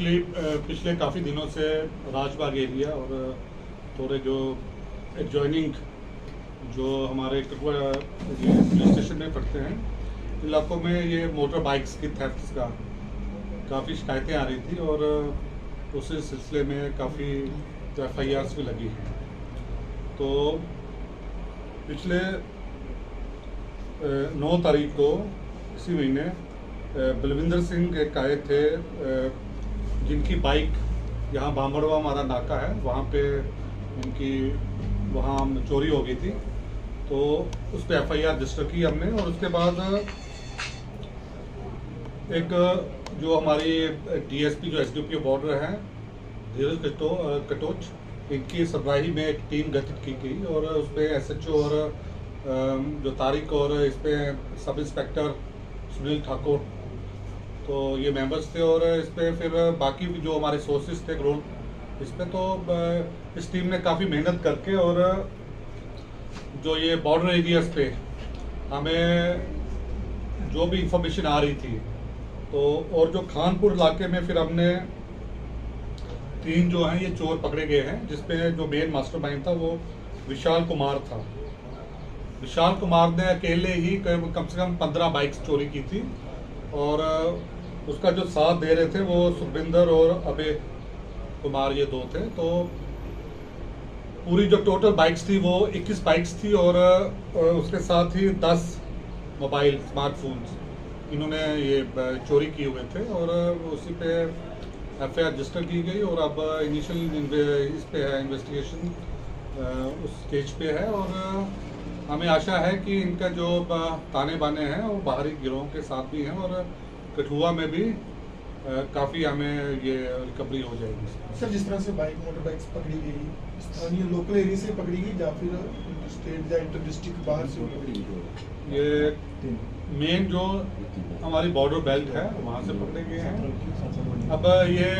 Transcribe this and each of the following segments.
Actually पिछले काफ़ी दिनों से राजबाग एरिया और थोड़े जो एडजॉइनिंग जो हमारे कटुआ पुलिस स्टेशन में पड़ते हैं इलाकों में ये मोटर बाइक्स की थेफ्ट्स का काफ़ी शिकायतें आ रही थी और उसी सिलसिले में काफ़ी FIRs भी लगी हैं। तो पिछले 9 तारीख को इसी महीने बलविंदर सिंह एक आए थे जिनकी बाइक यहाँ बामड़वा हमारा नाका है वहाँ पे उनकी वहाँ चोरी हो गई थी, तो उस पर FIR रजिस्टर की हमने। और उसके बाद एक जो हमारी DSP जो SDPO बॉर्डर है धीरज कटोच, इनकी सरबराही में एक टीम गठित की गई और उस पर SHO और जो तारिक और इस पर सब इंस्पेक्टर सुनील ठाकुर, तो ये मेंबर्स थे। और इस पर फिर बाकी भी जो हमारे सोर्सेज थे ग्राउंड इस पर, तो इस टीम ने काफ़ी मेहनत करके और जो ये बॉर्डर एरियाज पे हमें जो भी इंफॉर्मेशन आ रही थी, तो और जो खानपुर इलाके में फिर हमने 3 जो हैं ये चोर पकड़े गए हैं, जिसपे जो मेन मास्टरमाइंड था वो विशाल कुमार था। विशाल कुमार ने अकेले ही कम से कम 15 बाइक्स चोरी की थी और उसका जो साथ दे रहे थे वो सुखविंदर और अभय कुमार, ये 2 थे। तो पूरी जो टोटल बाइक्स थी वो 21 बाइक्स थी और उसके साथ ही 10 मोबाइल स्मार्टफोन्स इन्होंने ये चोरी किए हुए थे और उसी पे FIR रजिस्टर की गई। और अब इनिशियल इस पे है इन्वेस्टिगेशन उस स्टेज पे है और हमें आशा है कि इनका जो ताने बाने हैं वो बाहरी गिरोह के साथ भी हैं और कठुआ में भी काफ़ी हमें ये रिकवरी हो जाएगी। सर, जिस तरह से मोटर बाइक्स पकड़ी गई, स्थानीय लोकल एरिया से पकड़ी गई या फिर स्टेट या इंटर डिस्ट्रिक्ट बाहर से पकड़ी गई? ये मेन जो हमारी बॉर्डर बेल्ट है वहाँ से पकड़े गए हैं। अब ये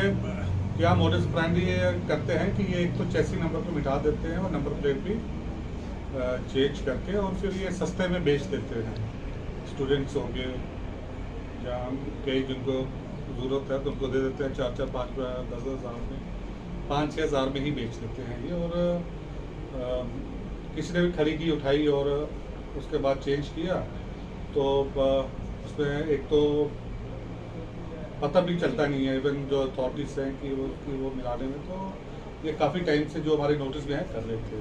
क्या मोडस ऑपरेंडी ये करते हैं कि ये एक तो चेसी नंबर को मिटा देते हैं और नंबर प्लेट भी चेंज करके और फिर ये सस्ते में बेच देते हैं। स्टूडेंट्स हो गए या कई जिनको ज़रूरत है तो उनको दे देते हैं 4-4, 5, 10 हज़ार में, 5-6 हज़ार में ही बेच देते हैं ये। और किसी ने भी खरीदी उठाई और उसके बाद चेंज किया तो उसमें एक तो पता भी चलता नहीं है इवन जो अथॉरिटीज हैं कि वो मिलाने में, तो ये काफ़ी टाइम से जो हमारे नोटिस में है कर रहे थे।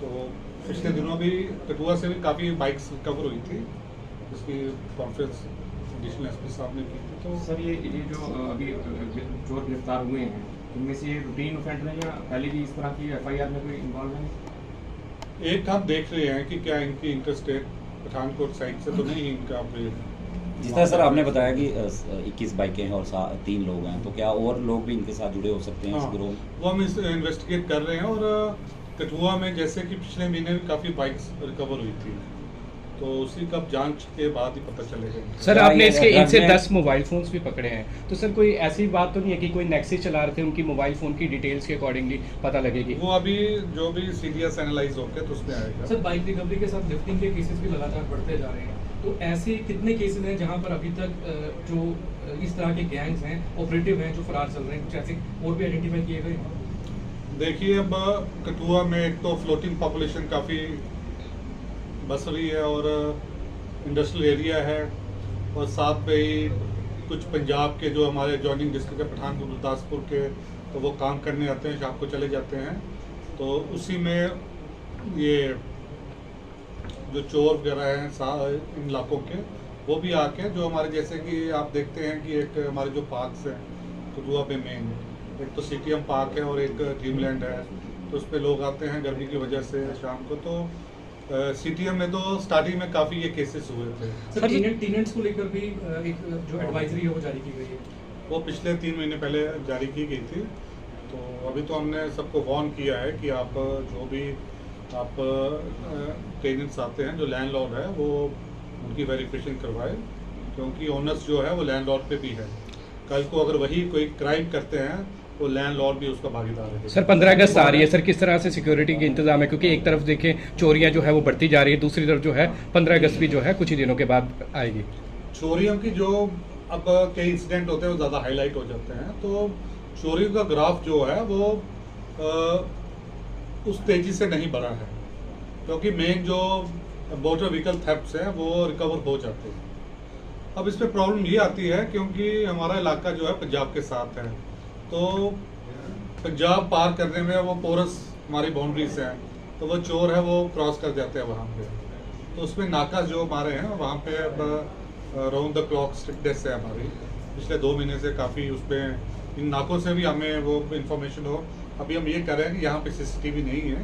तो पिछले दिनों भी कठुआ से भी काफ़ी बाइक्स रिकवर हुई थी, जिसकी कॉन्फ्रेंस एडिशनल SP साहब ने की थी। तो सर ये जो अभी चोर गिरफ्तार हुए हैं इनमें से ये रूटीन ऑफेंडर है या पहले भी इस तरह की FIR में कोई इन्वॉल्व है? एक हम देख रहे हैं कि क्या इनकी इंटरस्टेट पठानकोट साइड से तो नहीं इनका जिस तरह सर आपने बताया कि 21 बाइकें हैं और 3 लोग हैं, तो क्या और लोग भी इनके साथ जुड़े हो सकते हैं? हाँ, इस गिरोह वो हम इन्वेस्टिगेट कर रहे हैं। और कठुआ में जैसे कि पिछले महीने भी काफ़ी बाइक्स रिकवर हुई थी, तो उसी का जांच के बाद ही पता चलेगा। सर आपने इसके इनसे 10 मोबाइल फ़ोन्स भी पकड़े हैं, तो सर कोई ऐसी बात तो नहीं है कि कोई नेक्सस चला रहे थे, उनकी मोबाइल फ़ोन की डिटेल्स के अकॉर्डिंगली पता लगेगी? वो अभी जो भी CDS एनालाइज होकर तो उसमें आएगा। सर बाइक रिकवरी के साथ लिफ्टिंग के केसेस भी लगातार बढ़ते जा रहे हैं, तो ऐसे कितने केसेस हैं जहां पर अभी तक जो इस तरह के गैंग्स हैं, ऑपरेटिव हैं जो फरार चल रहे हैं, कुछ ऐसे और भी आइडेंटिफाई किए गए हैं? देखिए अब कठुआ में एक तो फ्लोटिंग पॉपुलेशन काफ़ी बस रही है और इंडस्ट्रियल एरिया है और साथ पे ही कुछ पंजाब के जो हमारे जॉइनिंग डिस्ट्रिक्ट है पठानकोट गुरदासपुर के, तो वो काम करने आते हैं, शाम को चले जाते हैं। तो उसी में ये जो चोर वगैरह हैं इन इलाकों के वो भी आके जो हमारे जैसे कि आप देखते हैं कि एक हमारे जो पार्क्स हैं कठुआ पे मेन एक तो CTM पार्क है और एक ड्रीमलैंड है, तो उस पर लोग आते हैं गर्मी की वजह से शाम को। तो CTM में तो स्टार्टिंग में काफ़ी ये केसेस हुए थे। सर टेनेंट्स को लेकर भी एक जो एडवाइजरी है वो जारी की गई है, वो पिछले 3 महीने पहले जारी की गई थी। तो अभी तो हमने सबको वार्न किया है कि आप जो भी आप टेनेंट्स आते हैं जो लैंडलॉर्ड है वो उनकी वेरिफिकेशन करवाए, क्योंकि ओनर्स जो है वो लैंडलॉर्ड पे भी है। कल को अगर वही कोई क्राइम करते हैं तो लैंडलॉर्ड भी उसका भागीदार है। सर 15 अगस्त आ रही है, सर किस तरह से सिक्योरिटी के इंतजाम है? क्योंकि एक तरफ देखें चोरियां जो है वो बढ़ती जा रही है, दूसरी तरफ जो है 15 अगस्त भी जो है कुछ ही दिनों के बाद आएगी। चोरियों की जो अब कई इंसिडेंट होते हैं वो ज़्यादा हाईलाइट हो जाते हैं, तो चोरी का ग्राफ जो है वो उस तेज़ी से नहीं बढ़ा है, क्योंकि मेन जो मोटर व्हीकल थेफ्ट्स हैं वो रिकवर हो जाते हैं। अब इस पर प्रॉब्लम ये आती है क्योंकि हमारा इलाका जो है पंजाब के साथ है, तो पंजाब पार करने में वो पोरस हमारी बाउंड्रीज हैं, तो वो चोर है वो क्रॉस कर जाते हैं वहाँ पे, तो उसमें नाका जो हमारे हैं वहाँ पे अब राउंड द क्लॉक स्ट्रिक्टनेस है हमारी पिछले 2 महीने से काफ़ी। उस पर इन नाकों से भी हमें वो इंफॉर्मेशन हो। अभी हम ये कह रहे हैं कि यहाँ पे CCTV नहीं है,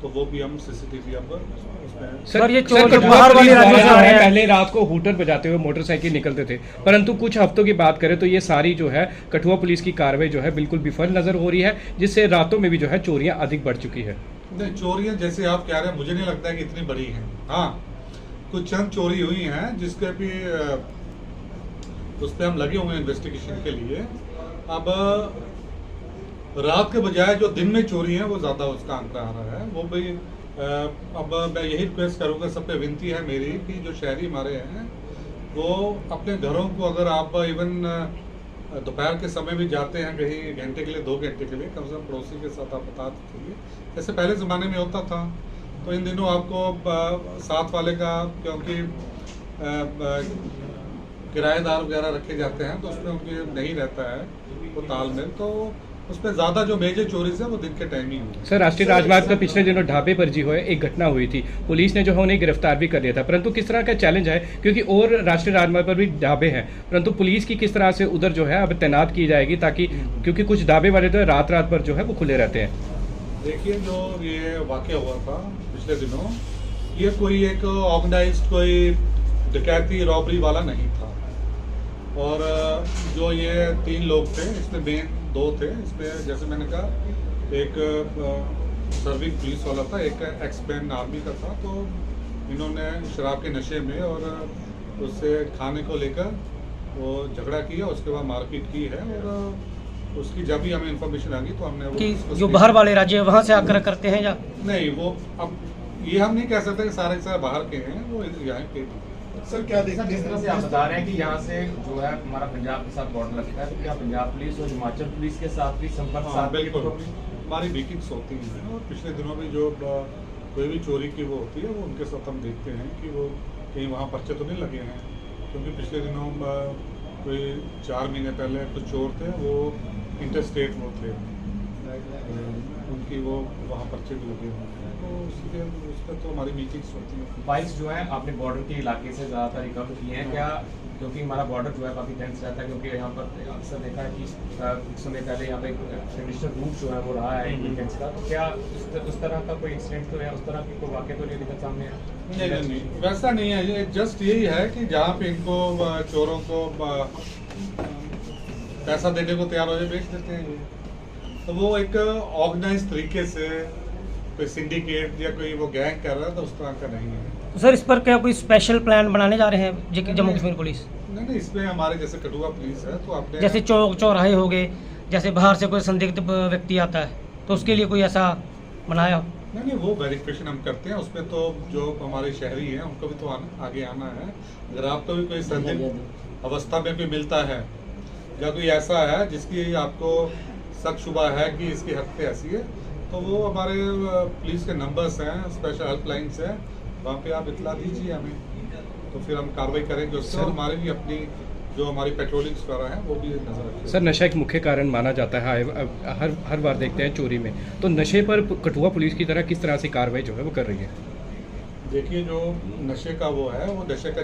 तो वो भी हम CCTV अब उसमें। सर ये चोर कठुआ बाहर वाली पुलिस राज्यों से वाले आ रहे हैं। पहले रात को हूटर बजाते हुए मोटरसाइकिल निकलते थे, परंतु कुछ हफ्तों की बात करें तो ये सारी जो है कठुआ पुलिस की कार्रवाई जो है बिल्कुल विफल नजर हो रही है, जिससे रातों में भी जो है चोरियां अधिक बढ़ चुकी है। नहीं, चोरियां जैसे आप कह रहे हैं मुझे नहीं लगता है कि इतनी बड़ी हैं। हाँ, कुछ चंद चोरी हुई हैं जिसके भी उस पर हम लगे हुए हैं इन्वेस्टिगेशन के लिए। अब रात के बजाय जो दिन में चोरी है वो ज़्यादा उसका आंकड़ा आ रहा है, वो भी अब मैं यही रिक्वेस्ट करूँगा, सब पे विनती है मेरी कि जो शहरी हमारे हैं वो अपने घरों को, अगर आप इवन दोपहर के समय भी जाते हैं कहीं घंटे के लिए 2 घंटे के लिए, कम से कम पड़ोसी के साथ आप बता दीजिए, जैसे पहले ज़माने में होता था। तो इन दिनों आपको साथ वाले का, क्योंकि किराएदार वगैरह रखे जाते हैं तो उसमें उनके नहीं रहता है वो तालमेल, तो उसमें ज़्यादा जो मेजर चोरीज है वो दिन के टाइम ही हुई। सर, राष्ट्रीय राजमार्ग पर पिछले दिनों ढाबे पर जी हुए एक घटना हुई थी, पुलिस ने जो है उन्हें गिरफ्तार भी कर लिया था, परंतु किस तरह का चैलेंज है, क्योंकि और राष्ट्रीय राजमार्ग पर भी ढाबे हैं, परंतु पुलिस की किस तरह से उधर जो है अब तैनात की जाएगी, ताकि क्योंकि कुछ ढाबे वाले तो रात रात पर जो है वो खुले रहते हैं। देखिए, जो ये वाक़या हुआ था पिछले दिनों, ये कोई एक ऑर्गेनाइज्ड कोई डकैती रॉबरी वाला नहीं था, और जो ये 3 लोग थे इसमें मेन 2 थे। इसमें जैसे मैंने कहा एक सर्विंग पुलिस वाला था, एक एक्स-मैन आर्मी का था, तो इन्होंने शराब के नशे में और उससे खाने को लेकर वो झगड़ा किया, उसके बाद मारपीट की है, और उसकी जब भी हमें इन्फॉर्मेशन आ गई तो हमने वो कि जो बाहर वाले राज्य वहाँ से आकर करते हैं या नहीं, वो अब ये हम नहीं कह सकते कि सारे सारे बाहर के हैं, वो यहाँ के। सर क्या सर, देखते जिस तरह से हैं आप बता रहे हैं कि यहाँ से जो है हमारा पंजाब के साथ बॉर्डर लगता है, तो क्या पंजाब पुलिस और हिमाचल पुलिस के साथ भी संपर्क हाँ, साधने की बिल्कुल कोशिश? हमारी मीटिंग्स होती हैं, और पिछले दिनों में जो कोई भी चोरी की वो होती है वो उनके साथ हम देखते हैं कि वो कहीं वहाँ पर्चे तो नहीं लगे हैं, क्योंकि पिछले दिनों कोई 4 महीने पहले कुछ चोर थे, वो इंटरस्टेट वो थे, उनकी वो वहाँ पर्चे भी लगे हुए हैं, तो उसके उस पर तो हमारी मीटिंग्स होती हैं। बाइक्स जो है आपने बॉर्डर के इलाके से ज़्यादातर रिकवर किए हैं क्या, क्योंकि हमारा बॉर्डर जो है काफ़ी टेंस रहता है, क्योंकि यहाँ पर अक्सर देखा है कि कुछ समय पहले यहाँ पे ट्रेडिशनल रूट जो है वो रहा है वीकेंड्स का, तो क्या उस तरह का कोई इंसिडेंट तो है, उस तरह की कोई वाक़या तो नहीं दिखा सामने? नहीं, वैसा नहीं है, ये जस्ट यही है कि जहाँ पे इनको चोरों को पैसा देने को तैयार हो जाए बेच देते हैं ये, तो वो एक ऑर्गेनाइज तरीके से कोई सिंडिकेट या कोई वो गैंग कर रहा है, तो उस तरह का नहीं है। तो सर इस पर क्या कोई स्पेशल प्लान बनाने जा रहे हैं जम्मू कश्मीर पुलिस? नहीं, इसमें हमारे जैसे कठुआ पुलिस है, तो आपने जैसे चौराहे हो गए, जैसे बाहर से कोई संदिग्ध व्यक्ति आता है तो उसके लिए कोई ऐसा बनाया? नहीं, वो वेरिफिकेशन हम करते हैं, उसमें तो जो हमारे शहरी हैं उनको भी तो आगे आना है। अगर आपको भी कोई संदिग्ध अवस्था में भी मिलता है या कोई ऐसा है जिसकी आपको शक शुबा है कि इसकी हरकतें ऐसी है, तो वो हमारे पुलिस के नंबर्स हैं, स्पेशल हेल्पलाइंस हैं, वहाँ पे आप इतला दीजिए हमें, तो फिर हम कार्रवाई करेंगे उससे, और हमारे भी अपनी जो हमारी पेट्रोलिंग्स वगैरह हैं वो भी नजर रखें। सर, नशा एक मुख्य कारण माना जाता है, हर बार देखते हैं चोरी में, तो नशे पर कठुआ पुलिस की तरह किस तरह से कार्रवाई जो है वो कर रही है? देखिए, जो नशे का वो है, वो नशे का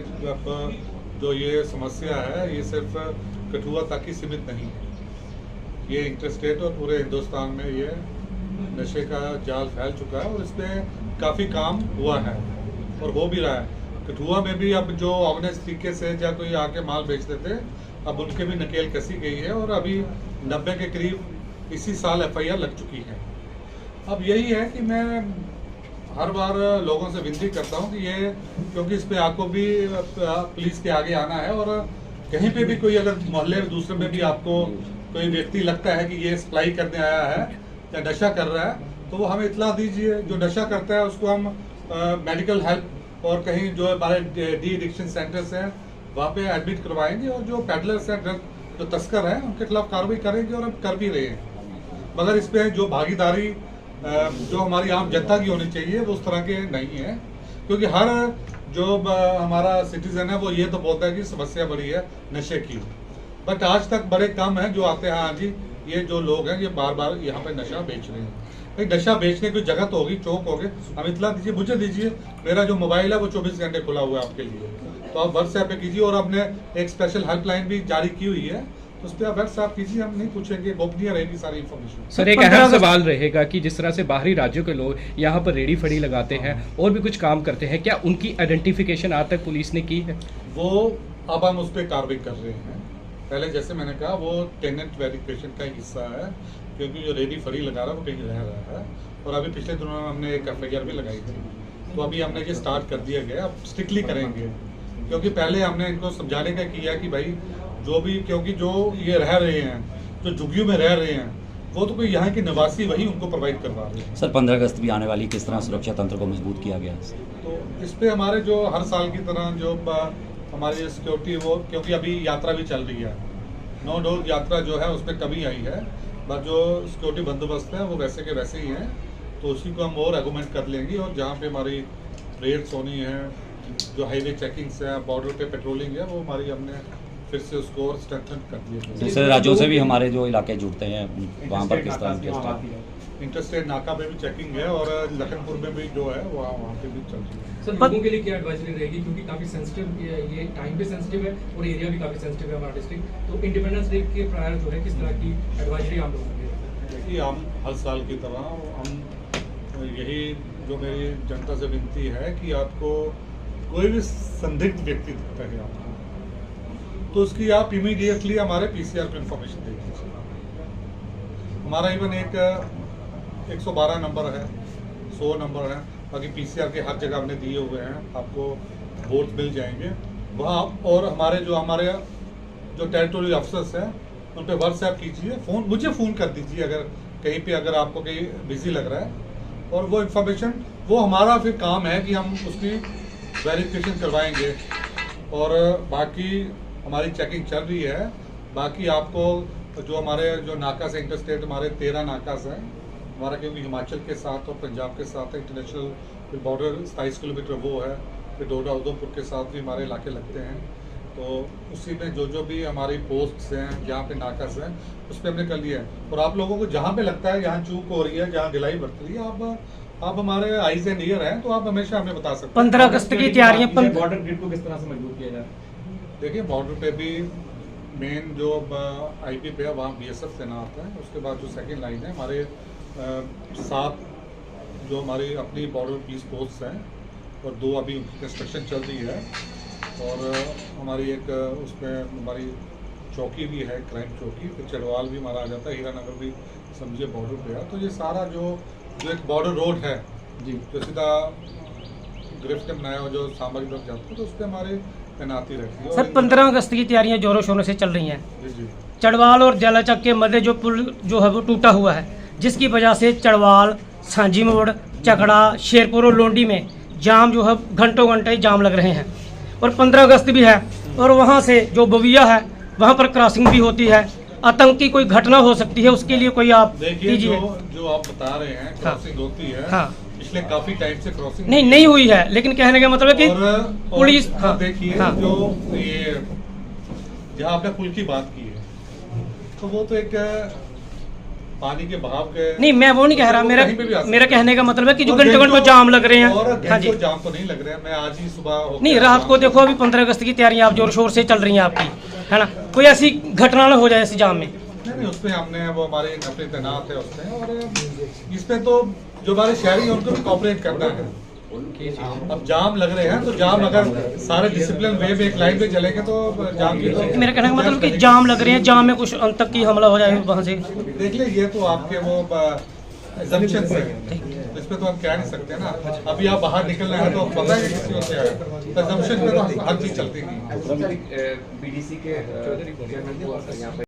जो ये समस्या है ये सिर्फ कठुआ तक ही सीमित नहीं है, ये इंटरस्टेट और पूरे हिंदुस्तान में ये नशे का जाल फैल चुका है, और इस पर काफ़ी काम हुआ है और हो भी रहा है। कठुआ में भी अब जो ऑर्गेनाइज तरीके से या कोई आके माल बेचते थे, अब उनके भी नकेल कसी गई है, और अभी 90 के करीब इसी साल FIR लग चुकी है। अब यही है कि मैं हर बार लोगों से विनती करता हूं कि ये, क्योंकि इस पे आपको भी पुलिस के आगे आना है, और कहीं पे भी कोई अगर मोहल्ले में दूसरे में भी आपको कोई व्यक्ति लगता है कि ये सप्लाई करने आया है या नशा कर रहा है, तो वो हमें इतला दीजिए। जो नशा करता है उसको हम मेडिकल हेल्प, और कहीं जो हमारे डी एडिक्शन सेंटर्स हैं वहाँ पे एडमिट करवाएंगे और जो पैडलर्स हैं, ड्रग जो तस्कर हैं, उनके खिलाफ कार्रवाई करेंगे और हम कर भी रहे हैं। मगर इस पे जो भागीदारी जो हमारी आम जनता की होनी चाहिए वो उस तरह के नहीं है, क्योंकि हर जो हमारा सिटीजन है वो ये तो बोलता है कि समस्या बड़ी है नशे की, बट आज तक बड़े कम हैं जो आते हैं हाँ जी ये जो लोग हैं ये बार बार यहाँ पे नशा बेच रहे हैं। भाई नशा बेचने की जगह तो होगी, चौक होगे, हम इतला दीजिए, मुझे दीजिए, मेरा जो मोबाइल है वो 24 घंटे खुला हुआ है आपके लिए, तो आप व्हाट्सएप पे कीजिए। और हमने एक स्पेशल हेल्पलाइन भी जारी की हुई है, तो उस पर आप व्हाट्सएप कीजिए, हम नहीं पूछेंगे, गोपनीय रहेगी सारी इन्फॉर्मेशन। सर एक अहम सवाल रहेगा कि जिस तरह से बाहरी राज्यों के लोग यहाँ पर रेडी फड़ी लगाते हैं और भी कुछ काम करते हैं, क्या उनकी आइडेंटिफिकेशन आज तक पुलिस ने की है? वो अब हम उस पर कार्रवाई कर रहे हैं। पहले जैसे मैंने कहा वो टेनेंट वेरिफिकेशन का एक हिस्सा है, क्योंकि जो रेडी फड़ी लगा रहा है वो कहीं रह रहा है। और अभी पिछले दिनों में हमने एक FIR भी लगाई थी, तो अभी हमने ये स्टार्ट कर दिया गया, अब स्ट्रिक्टली करेंगे, क्योंकि पहले हमने इनको समझाने का किया कि भाई जो भी, क्योंकि जो ये रह रहे हैं, जो झुग्गियों में रह रहे हैं, वो तो कोई यहाँ के निवासी वही उनको प्रोवाइड करवा रहे हैं। सर 15 अगस्त भी आने वाली, किस तरह सुरक्षा तंत्र को मजबूत किया गया? तो इस पे हमारे जो हर साल की तरह जो हमारी सिक्योरिटी वो, क्योंकि अभी यात्रा भी चल रही है, नो डोर यात्रा जो है उसमें कमी आई है, बट जो सिक्योरिटी बंदोबस्त है वो वैसे के वैसे ही हैं, तो उसी को हम और एगुमेंट कर लेंगे। और जहाँ पे हमारी रेड्स होनी है, जो हाईवे चेकिंग्स है, बॉर्डर पे पेट्रोलिंग है, वो हमारी हमने फिर से उसको और स्ट्रेंथन कर दिया। दूसरे राज्यों से भी हमारे जो इलाके जुड़ते हैं वहाँ पर किस तरह इंटरस्टेट नाका पे भी चेकिंग है, और लखनपुर में भी जो है वहाँ पे भी चल रही है। सर लोगों के लिए क्या एडवाइजरी रहेगी, क्योंकि काफी सेंसिटिव ये टाइम भी सेंसिटिव है और एरिया भी काफी सेंसिटिव है हमारा डिस्ट्रिक्ट, तो इंडिपेंडेंस डे के प्रायर जो है किस तरह की एडवाइजरी आप लोगों के लिए? देखिए हम हर साल की तरह हम यही जो मेरी जनता से विनती है कि आपको कोई भी संदिग्ध व्यक्ति दिखता है आपको, तो उसकी आप इमीडिएटली हमारे PCR पे इंफॉर्मेशन दे दीजिए। हमारा इवन एक 112 नंबर है, 100 नंबर है, बाकी PCR के हर जगह हमने दिए हुए हैं, आपको बोर्ड मिल जाएंगे वहाँ। और हमारे जो टेरिटोरियल अफसर्स हैं उन पर व्हाट्सएप कीजिए, मुझे फ़ोन कर दीजिए अगर कहीं पे अगर आपको कहीं बिजी लग रहा है, और वो इन्फॉर्मेशन वो हमारा फिर काम है कि हम उसकी वेरिफिकेशन करवाएंगे। और बाकी हमारी चेकिंग चल रही है, बाकी आपको जो हमारे जो नाकास है इंटरस्टेट, हमारे 13 नाकास हैं हमारा, क्योंकि हिमाचल के साथ और पंजाब के साथ है, इंटरनेशनल बॉर्डर 27 किलोमीटर वो है, फिर डोडा उधमपुर के साथ भी हमारे इलाके लगते हैं, तो उसी में जो भी हमारी पोस्ट्स हैं जहाँ पे नाकास हैं उस पर हमने कर लिया है। और आप लोगों को जहाँ पे लगता है यहाँ चूक हो रही है, जहाँ ढिलाई बरत रही है, आप हमारे आइज एंड ईयर हैं, तो आप हमेशा हमें बता सकते हैं। 15 अगस्त की तैयारियां, बॉर्डर ग्रिड को किस तरह से मजबूत किया जाए? देखिए बॉर्डर पे भी मेन जो IP पे है वहाँ BSF तैनात है, उसके बाद जो सेकंड लाइन है हमारे 7 जो हमारी अपनी बॉर्डर पीस पोस्ट हैं, और 2 अभी उनकी कंस्ट्रक्शन चल रही है, और हमारी एक उसमें हमारी चौकी भी है, क्राइम चौकी, फिर चढ़वाल भी हमारा आ जाता है, हीरानगर भी समझिए बॉर्डर पे है। तो ये सारा जो एक बॉर्डर रोड है जी, जो सीधा गिरफ्त के बनाया हुआ जो सामग्री तक जाता है, तो उस पर हमारे तैनाती रहती है। सर 15 अगस्त की तैयारियां जोरों शोरों से चल रही हैं। जी चढ़वाल और जलाचक के मध्य जो पुल जो है वो टूटा हुआ है, जिसकी वजह से चढ़वाल, सांझी मोड़, चकड़ा, शेरपुर और लोंडी में जाम जो है घंटों घंटे जाम लग रहे हैं। और 15 अगस्त भी है, और वहाँ से जो बविया है वहाँ पर क्रॉसिंग भी होती है, आतंकी कोई घटना हो सकती है, उसके लिए कोई आप देखिए जो आप बता रहे हैं क्रॉसिंग होती है, हाँ पिछले काफी टाइम से क्रॉसिंग नहीं हुई है, लेकिन कहने का मतलब है कि पुलिस देखिए हाँ, जो ये जहाँ आपने पुल की बात की है, तो वो तो एक पानी के बहाव के नहीं, मैं वो नहीं कह रहा, मेरा कहने का मतलब है कि जो घंटों जाम लग रहे हैं। हाँ जी, जाम तो नहीं लग रहे हैं, मैं आज ही सुबह नहीं, रात को देखो अभी 15 अगस्त की तैयारियां आप जोर शोर से चल रही हैं आपकी, है ना, कोई ऐसी घटना ना हो जाए इस जाम में। नहीं उसमें हमने वो हमारे अपने तैनात है उसमें, और इसमें तो जो हमारे शहरी हैं उनको भी कॉपरेट करना है। अब जाम लग रहे हैं तो जाम अगर सारे डिसिप्लिन वे में एक लाइन पे चलेंगे तो जाम की तो मेरा कहने का मतलब कि जाम लग रहे हैं, जाम में कुछ आतंकी हमला हो जाए वहाँ से। देख ले, ये तो आपके वो assumptions है, इस पे तो हम कह नहीं सकते ना। अभी आप बाहर निकलना है तो पता है किसी और से है, assumption पे तो हर चीज चलती है। BDC के चौधरी को यहाँ पे